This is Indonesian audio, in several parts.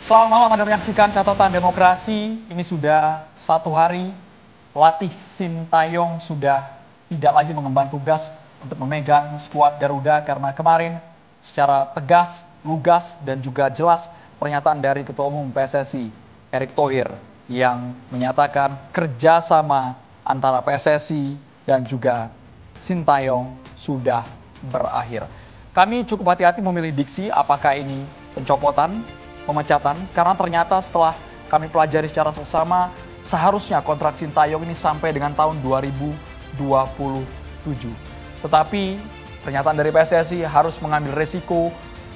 Selamat malam, Anda menyaksikan Catatan Demokrasi. Ini sudah 1 hari, pelatih Sintayong sudah tidak lagi mengemban tugas untuk memegang skuad Garuda karena kemarin secara tegas, lugas, dan juga jelas pernyataan dari Ketua Umum PSSI, Erick Thohir, yang menyatakan kerjasama antara PSSI dan juga Sintayong sudah berakhir. Kami cukup hati-hati memilih diksi apakah ini pencopotan, pemecatan, karena ternyata setelah kami pelajari secara seksama, seharusnya kontrak Sintayong ini sampai dengan tahun 2027. Tetapi pernyataan dari PSSI harus mengambil resiko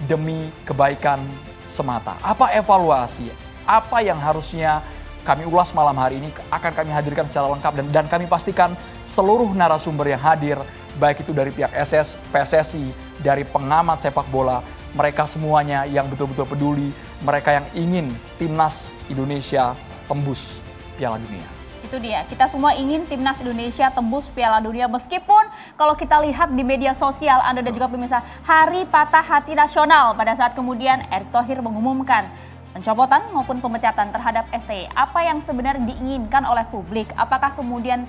demi kebaikan semata. Apa evaluasi? Apa yang harusnya kami ulas malam hari ini akan kami hadirkan secara lengkap dan kami pastikan seluruh narasumber yang hadir, baik itu dari pihak PSSI, dari pengamat sepak bola, mereka semuanya yang betul-betul peduli, mereka yang ingin timnas Indonesia tembus Piala Dunia. Itu dia, kita semua ingin timnas Indonesia tembus Piala Dunia, meskipun kalau kita lihat di media sosial, Anda dan juga pemirsa, hari patah hati nasional pada saat kemudian Erick Thohir mengumumkan pencopotan maupun pemecatan terhadap STY. Apa yang sebenarnya diinginkan oleh publik? Apakah kemudian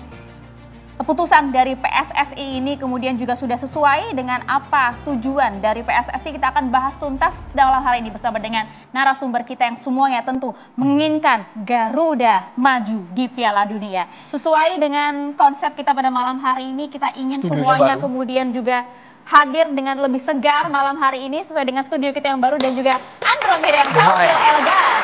keputusan dari PSSI ini kemudian juga sudah sesuai dengan apa tujuan dari PSSI? Kita akan bahas tuntas dalam hari ini bersama dengan narasumber kita yang semuanya tentu menginginkan Garuda maju di Piala Dunia. Sesuai dengan konsep kita pada malam hari ini, kita ingin semuanya kemudian juga hadir dengan lebih segar malam hari ini sesuai dengan studio kita yang baru dan juga Andromeda yang tampil elegan.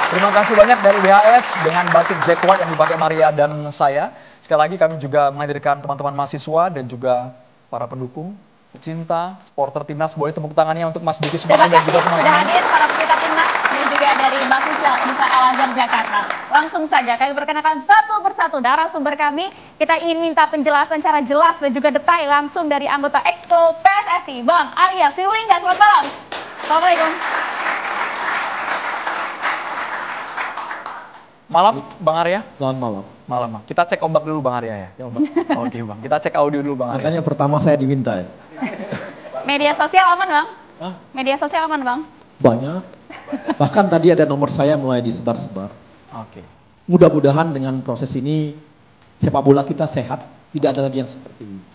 Terima kasih banyak dari BHS dengan batik Jack White yang dipakai Maria dan saya. Sekali lagi kami juga menghadirkan teman-teman mahasiswa dan juga para pendukung, pecinta, supporter timnas. Boleh tepuk tangannya untuk Mas Diki Sumarno dan juga teman-teman. Sudah hadir para pecinta timnas dan juga dari mahasiswa Universitas Al Azhar Jakarta. Langsung saja kami perkenalkan satu persatu narasumber kami. Kita ingin minta penjelasan secara jelas dan juga detail langsung dari anggota Exco PSSI, Bang Arya Sinulinga. Selamat malam. Assalamualaikum. Malam, Bang Arya. Selamat malam. Malam, Bang. Kita cek ombak dulu, Bang Arya ya. Oke, Bang. Kita cek audio dulu, Bang Arya. Makanya pertama saya diminta ya. Media sosial aman, Bang? Hah? Media sosial aman, Bang? Banyak. Bahkan tadi ada nomor saya mulai disebar-sebar. Oke. Mudah-mudahan dengan proses ini sepak bola kita sehat, tidak ada lagi yang seperti ini.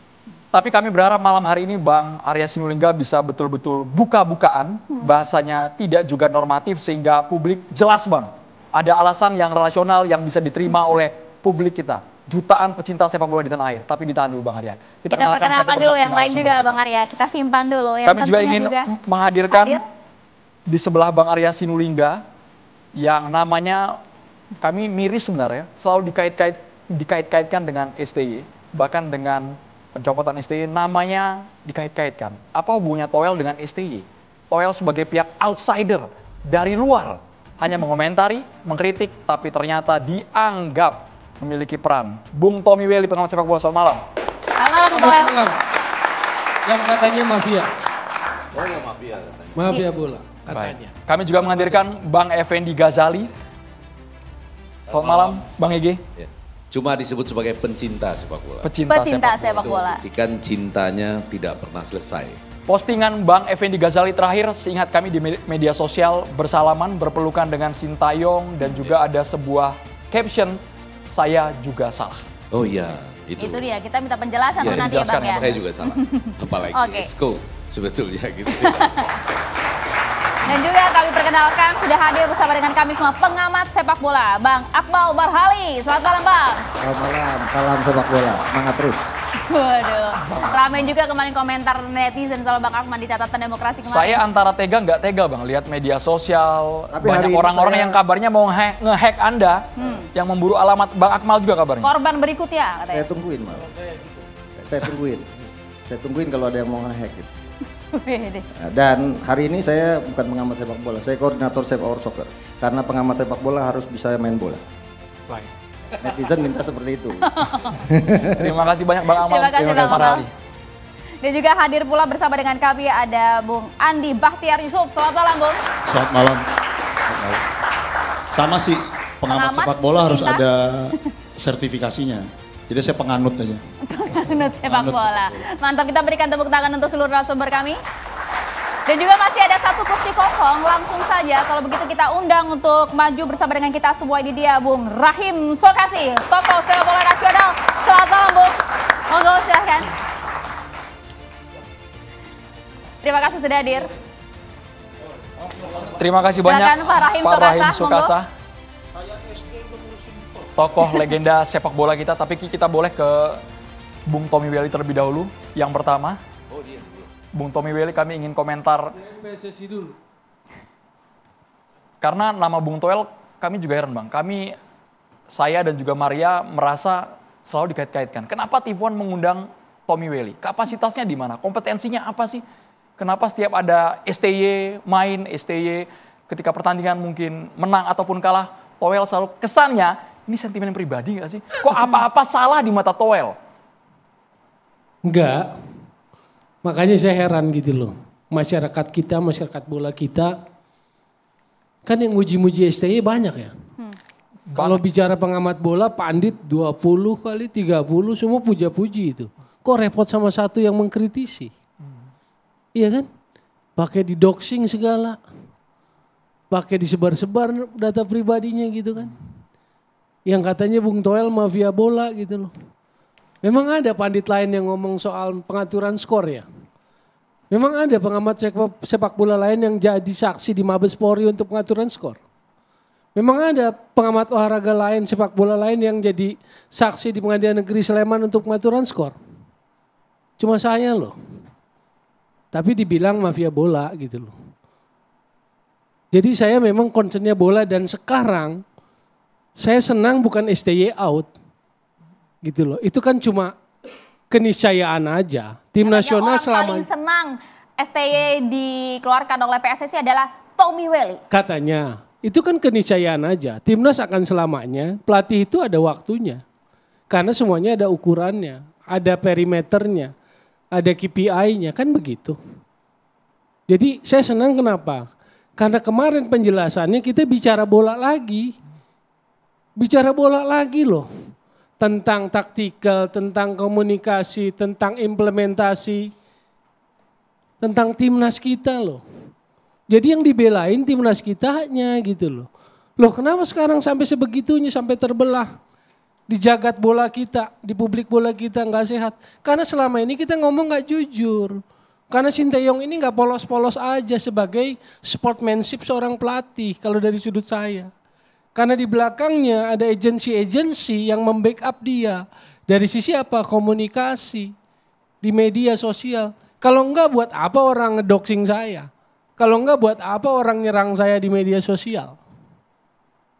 Tapi kami berharap malam hari ini Bang Arya Sinulinga bisa betul-betul buka-bukaan, bahasanya tidak juga normatif sehingga publik jelas, Bang. Ada alasan yang rasional yang bisa diterima oleh publik kita. Jutaan pecinta sepak bola di tanah air. Tapi ditahan dulu, Bang Arya. Kita perkenalkan dulu yang lain juga, Bang Arya. Kita simpan dulu. Yang kami juga ingin menghadirkan di sebelah Bang Arya Sinulinga yang namanya kami miris sebenarnya. Selalu dikait-kaitkan dengan STY. Bahkan dengan pencopotan STY namanya dikait-kaitkan. Apa hubungannya Thohir dengan STY? Thohir sebagai pihak outsider dari luar. Hanya mengomentari, mengkritik, tapi ternyata dianggap memiliki peran. Bung Tommy Welly, pengamat sepak bola, selamat malam. Selamat malam. Yang katanya mafia. Oh ya mafia katanya. Mafia bola Baik. katanya. Kami juga menghadirkan Bang Effendi Ghazali. Selamat malam, Bang Ege. Ya. Cuma disebut sebagai pencinta sepak bola. Pecinta sepak bola. Ikan cintanya tidak pernah selesai. Postingan Bang Effendi Ghazali terakhir, seingat kami di media sosial, bersalaman, berpelukan dengan Sintayong, dan juga ada sebuah caption, saya juga salah. Oh iya, itu. Itu dia, kita minta penjelasan Ya, nanti ya Bang ya. Saya juga salah. Apalagi Exco sebetulnya gitu. Dan juga kami perkenalkan sudah hadir bersama dengan kami semua pengamat sepak bola, Bang Akmal Barhali. Selamat malam, Bang. Selamat malam, salam sepak bola, semangat terus. Waduh, ramai juga kemarin komentar netizen soal Bang Akmal di Catatan Demokrasi kemarin. Saya antara tega nggak tega, Bang, lihat media sosial. Tapi banyak orang-orang yang kabarnya mau nge-hack Anda, yang memburu alamat Bang Akmal juga kabarnya. Korban berikutnya katanya. Saya tungguin malah. Saya tungguin kalau ada yang mau nge-hack gitu. Dan hari ini saya bukan pengamat sepak bola, saya koordinator Save Our Soccer. Karena pengamat sepak bola harus bisa main bola. Baik. Netizen minta seperti itu. Terima kasih banyak Bang Akmal. Terima kasih Bang Akmal. Dan juga hadir pula bersama dengan kami ada Bung Andi Bahtiar Yusuf. Selamat malam, Bung. Selamat malam. Sama sih, pengamat sepak bola harus ada sertifikasinya. Jadi saya penganut aja. Penganut sepak bola. Mantap, kita berikan tepuk tangan untuk seluruh narasumber kami. Dan juga masih ada 1 kursi kosong, langsung saja kalau begitu kita undang untuk maju bersama dengan kita semua. Ini dia Bung Rahim Sokasi, tokoh sepak bola nasional. Selamat malam Bung, monggo silahkan. Terima kasih sudah hadir. Terima kasih banyak silakan, Pak Rahim Sokasa. Tokoh legenda sepak bola kita, tapi kita boleh ke Bung Tommy Welly terlebih dahulu. Yang pertama. Bung Tommy Welly, kami ingin komentar PSSI dulu. Karena nama Bung Toel kami juga heran Bang. Saya dan juga Maria merasa selalu dikait-kaitkan. Kenapa TV1 mengundang Tommy Welly? Kapasitasnya di mana? Kompetensinya apa sih? Kenapa setiap ada STY main, STY ketika pertandingan mungkin menang ataupun kalah, Toel selalu kesannya, ini sentimen pribadi nggak sih? Kok apa-apa salah di mata Toel? Enggak. Makanya saya heran gitu loh. Masyarakat kita, masyarakat bola kita, kan yang muji-muji STY banyak ya. Kalau bicara pengamat bola, pandit 20 kali, 30, semua puja-puji itu. Kok repot sama satu yang mengkritisi? Iya kan? Pakai di doxing segala. Pakai disebar-sebar data pribadinya gitu kan. Yang katanya Bung Toel mafia bola gitu loh. Memang ada pandit lain yang ngomong soal pengaturan skor ya? Memang ada pengamat sepak bola lain yang jadi saksi di Mabes Polri untuk pengaturan skor? Memang ada pengamat olahraga lain, sepak bola lain yang jadi saksi di Pengadilan Negeri Sleman untuk pengaturan skor? Cuma saya loh. Tapi dibilang mafia bola gitu loh. Jadi saya memang concernnya bola dan sekarang saya senang bukan STY out. Gitu loh. Itu kan cuma keniscayaan aja. Tim nasional selama paling senang STY dikeluarkan oleh PSSI adalah Tommy Welly. Katanya. Itu kan keniscayaan aja. Timnas akan selamanya. Pelatih itu ada waktunya. Karena semuanya ada ukurannya, ada perimeternya, ada KPI-nya, kan begitu. Jadi saya senang kenapa? Karena kemarin penjelasannya kita bicara bola lagi. Bicara bola lagi loh. Tentang taktikal, tentang komunikasi, tentang implementasi, tentang timnas kita loh. Jadi yang dibelain timnas kitanya gitu loh. Loh kenapa sekarang sampai sebegitunya, sampai terbelah di jagat bola kita, di publik bola kita nggak sehat. Karena selama ini kita ngomong nggak jujur. Karena Sinteyong ini nggak polos-polos aja sebagai sportsmanship seorang pelatih kalau dari sudut saya. Karena di belakangnya ada agensi-agensi yang membackup dia. Dari sisi apa? Komunikasi di media sosial. Kalau enggak buat apa orang ngedoxing saya? Kalau enggak buat apa orang nyerang saya di media sosial?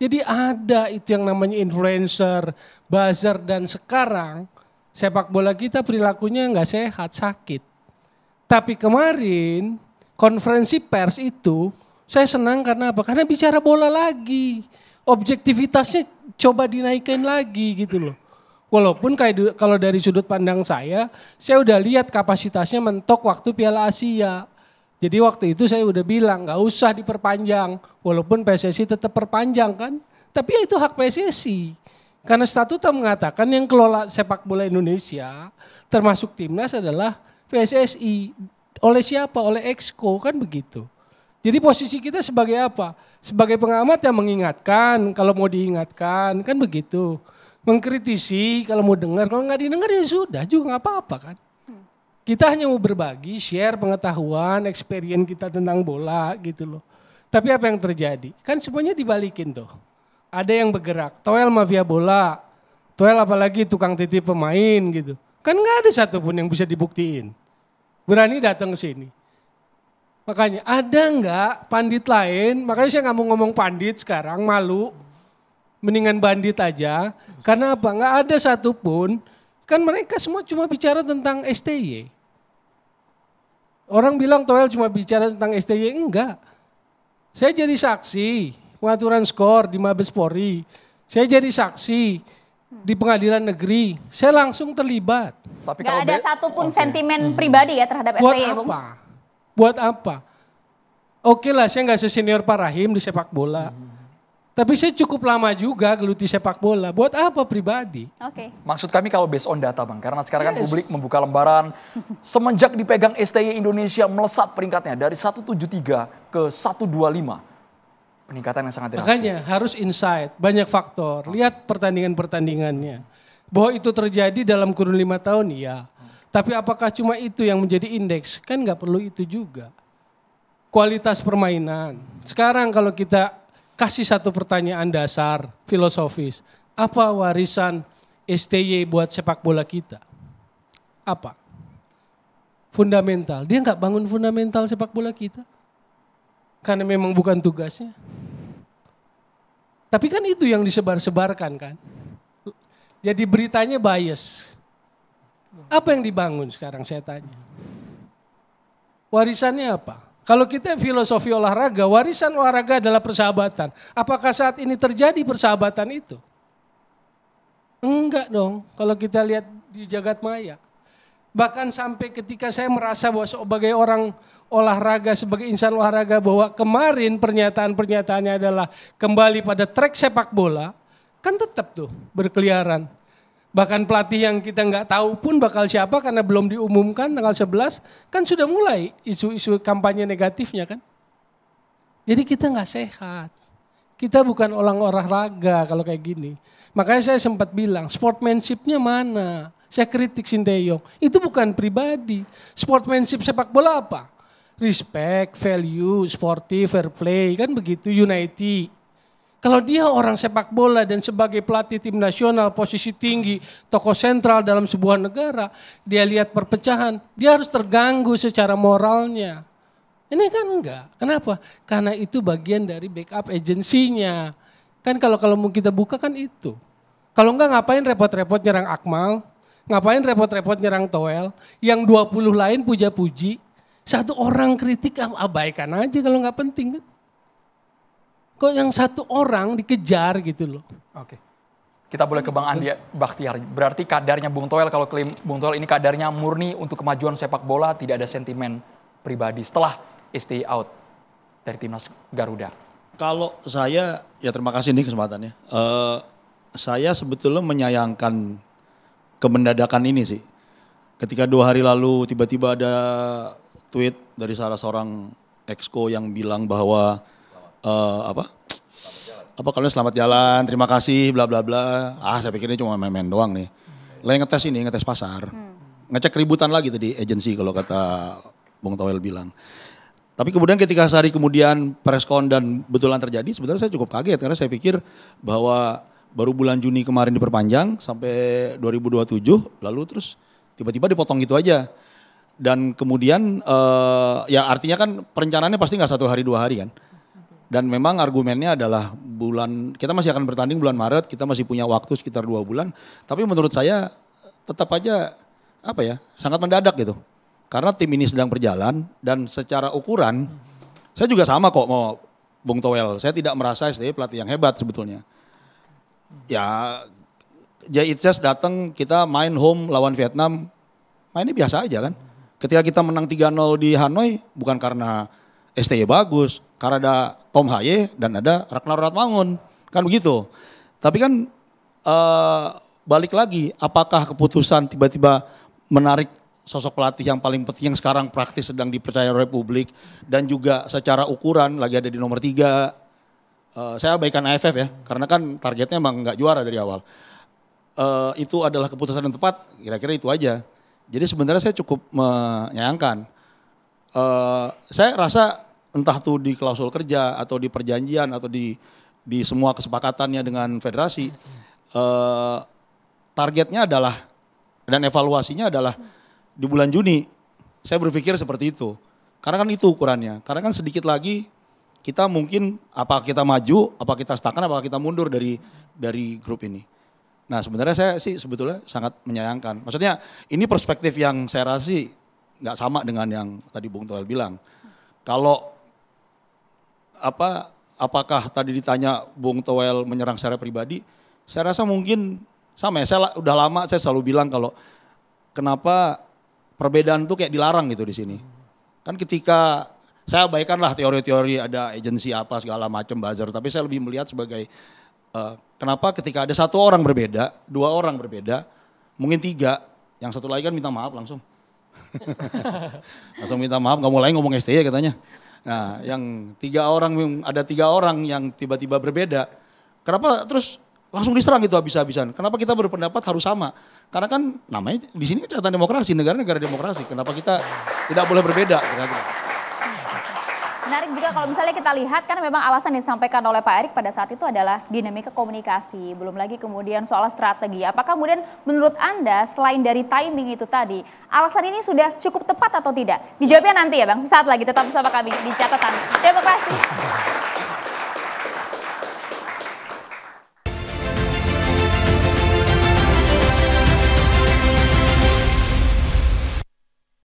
Jadi ada itu yang namanya influencer, buzzer, dan sekarang sepak bola kita perilakunya enggak sehat, sakit. Tapi kemarin konferensi pers itu saya senang karena apa? Karena bicara bola lagi. Objektivitasnya coba dinaikkan lagi gitu loh. Walaupun kalau dari sudut pandang saya udah lihat kapasitasnya mentok waktu Piala Asia. Jadi waktu itu saya udah bilang gak usah diperpanjang. Walaupun PSSI tetap perpanjang kan. Tapi ya itu hak PSSI. Karena statuta mengatakan yang kelola sepak bola Indonesia termasuk timnas adalah PSSI. Oleh siapa? Oleh Exco kan begitu. Jadi posisi kita sebagai apa? Sebagai pengamat yang mengingatkan, kalau mau diingatkan, kan begitu. Mengkritisi, kalau mau dengar, kalau nggak didengar ya sudah, juga nggak apa-apa kan. Kita hanya mau berbagi, share pengetahuan, experience kita tentang bola gitu loh. Tapi apa yang terjadi? Kan semuanya dibalikin tuh. Ada yang bergerak, Toel mafia bola, Toel apalagi tukang titip pemain gitu. Kan nggak ada satupun yang bisa dibuktiin. Berani datang ke sini. Makanya ada nggak pandit lain, makanya saya nggak mau ngomong pandit sekarang, malu. Mendingan bandit aja, karena apa? Nggak ada satupun, kan mereka semua cuma bicara tentang STY. Orang bilang Toel cuma bicara tentang STY, enggak. Saya jadi saksi pengaturan skor di Mabes Polri, saya jadi saksi di Pengadilan Negeri, saya langsung terlibat. Tapi nggak ada satupun sentimen pribadi ya terhadap STY, Bung? Buat apa? Oke lah, saya nggak sesenior Pak Rahim di sepak bola. Tapi saya cukup lama juga geluti sepak bola. Buat apa pribadi? Oke. Maksud kami kalau based on data Bang, karena sekarang kan publik membuka lembaran, semenjak dipegang STY Indonesia melesat peringkatnya dari 173 ke 125. Peningkatan yang sangat drastis. Makanya harus insight, banyak faktor. Lihat pertandingan-pertandingannya. Bahwa itu terjadi dalam kurun 5 tahun, iya. Tapi apakah cuma itu yang menjadi indeks? Kan nggak perlu itu juga. Kualitas permainan. Sekarang kalau kita kasih satu pertanyaan dasar, filosofis. Apa warisan STY buat sepak bola kita? Apa? Fundamental. Dia nggak bangun fundamental sepak bola kita. Karena memang bukan tugasnya. Tapi kan itu yang disebar-sebarkan kan. Jadi beritanya bias. Apa yang dibangun sekarang saya tanya? Warisannya apa? Kalau kita filosofi olahraga, warisan olahraga adalah persahabatan. Apakah saat ini terjadi persahabatan itu? Enggak dong, kalau kita lihat di jagat maya. Bahkan sampai ketika saya merasa bahwa sebagai orang olahraga, sebagai insan olahraga, bahwa kemarin pernyataan-pernyataannya adalah kembali pada track sepak bola, kan tetap tuh berkeliaran. Bahkan pelatih yang kita nggak tahu pun bakal siapa karena belum diumumkan tanggal 11, kan sudah mulai isu-isu kampanye negatifnya kan. Jadi kita nggak sehat. Kita bukan orang olahraga kalau kayak gini. Makanya saya sempat bilang, sportsmanship-nya mana? Saya kritik Sinteyong. Itu bukan pribadi. Sportsmanship sepak bola apa? Respect, value, sportif, fair play, kan begitu, unity. Kalau dia orang sepak bola dan sebagai pelatih tim nasional, posisi tinggi, tokoh sentral dalam sebuah negara, dia lihat perpecahan, dia harus terganggu secara moralnya. Ini kan enggak. Kenapa? Karena itu bagian dari backup agensinya. Kan kalau mau kita buka kan itu. Kalau enggak ngapain repot-repot nyerang Akmal, ngapain repot-repot nyerang Toel, yang 20 lain puja-puji, satu orang kritik abaikan aja kalau nggak penting kan. Kok yang satu orang dikejar gitu loh. Oke. Kita boleh ke Bang Andi Bakhtiar. Berarti kadarnya Bung Toel, kalau klaim Bung Toel ini kadarnya murni untuk kemajuan sepak bola, tidak ada sentimen pribadi setelah STY out dari timnas Garuda. Kalau saya, ya terima kasih nih kesempatannya. Saya sebetulnya menyayangkan kemendadakan ini sih. Ketika 2 hari lalu tiba-tiba ada tweet dari salah seorang exco yang bilang bahwa kalian selamat jalan, terima kasih, bla bla bla. Saya pikir ini cuma main-main doang nih. Lagi ngetes pasar. Ngecek ributan lagi tadi agensi kalau kata Bung Toel bilang. Tapi kemudian ketika sehari kemudian preskon dan betulan terjadi, sebenarnya saya cukup kaget karena saya pikir bahwa baru bulan Juni kemarin diperpanjang sampai 2027, lalu terus tiba-tiba dipotong gitu aja. Dan kemudian ya artinya kan perencanaannya pasti nggak 1 hari 2 hari kan. Dan memang argumennya adalah kita masih akan bertanding bulan Maret, kita masih punya waktu sekitar 2 bulan. Tapi menurut saya tetap aja sangat mendadak gitu. Karena tim ini sedang berjalan dan secara ukuran, saya juga sama kok mau Bung Toel. Saya tidak merasa STY pelatih yang hebat sebetulnya. Ya Jay Itzes datang, kita main home lawan Vietnam, mainnya biasa aja kan. Ketika kita menang 3-0 di Hanoi, bukan karena STY bagus, karena ada Tom Haye dan ada Ragnar Ratmangun, kan begitu. Tapi kan balik lagi, apakah keputusan tiba-tiba menarik sosok pelatih yang paling penting yang sekarang praktis sedang dipercaya Republik dan juga secara ukuran lagi ada di nomor 3. Saya abaikan AFF ya, karena kan targetnya emang nggak juara dari awal. Itu adalah keputusan yang tepat, kira-kira itu aja. Jadi sebenarnya saya cukup menyayangkan. Saya rasa entah tuh di klausul kerja atau di perjanjian atau di semua kesepakatannya dengan federasi, targetnya adalah dan evaluasinya adalah di bulan Juni. Saya berpikir seperti itu. Karena kan itu ukurannya. Karena kan sedikit lagi kita mungkin apa kita maju, apa kita stagnan, apa kita mundur dari grup ini. Nah sebenarnya saya sih sebetulnya sangat menyayangkan. Maksudnya ini perspektif yang saya rasa sih nggak sama dengan yang tadi Bung Toel bilang. Kalau apakah tadi ditanya Bung Toel menyerang secara pribadi, saya rasa mungkin sama ya. Saya udah lama saya selalu bilang kalau kenapa perbedaan tuh kayak dilarang gitu di sini. Kan ketika Saya abaikanlah teori-teori ada agensi apa segala macam buzzer, tapi saya lebih melihat sebagai kenapa ketika ada satu orang berbeda, dua orang berbeda, mungkin tiga, yang satu lagi kan minta maaf langsung. Langsung minta maaf, nggak mulai ngomong STY katanya. Nah, yang ada tiga orang yang tiba-tiba berbeda, kenapa terus langsung diserang itu habis-habisan? Kenapa kita berpendapat harus sama? Karena kan namanya di sini catatan demokrasi, negara-negara demokrasi. Kenapa kita tidak boleh berbeda? Kira-kira. Menarik juga kalau misalnya kita lihat kan memang alasan yang disampaikan oleh Pak Erick pada saat itu adalah dinamika komunikasi, belum lagi kemudian soal strategi. Apakah kemudian menurut Anda selain dari timing itu tadi, alasan ini sudah cukup tepat atau tidak? Dijawabnya nanti ya Bang, sesaat lagi tetap bersama kami di Catatan Demokrasi.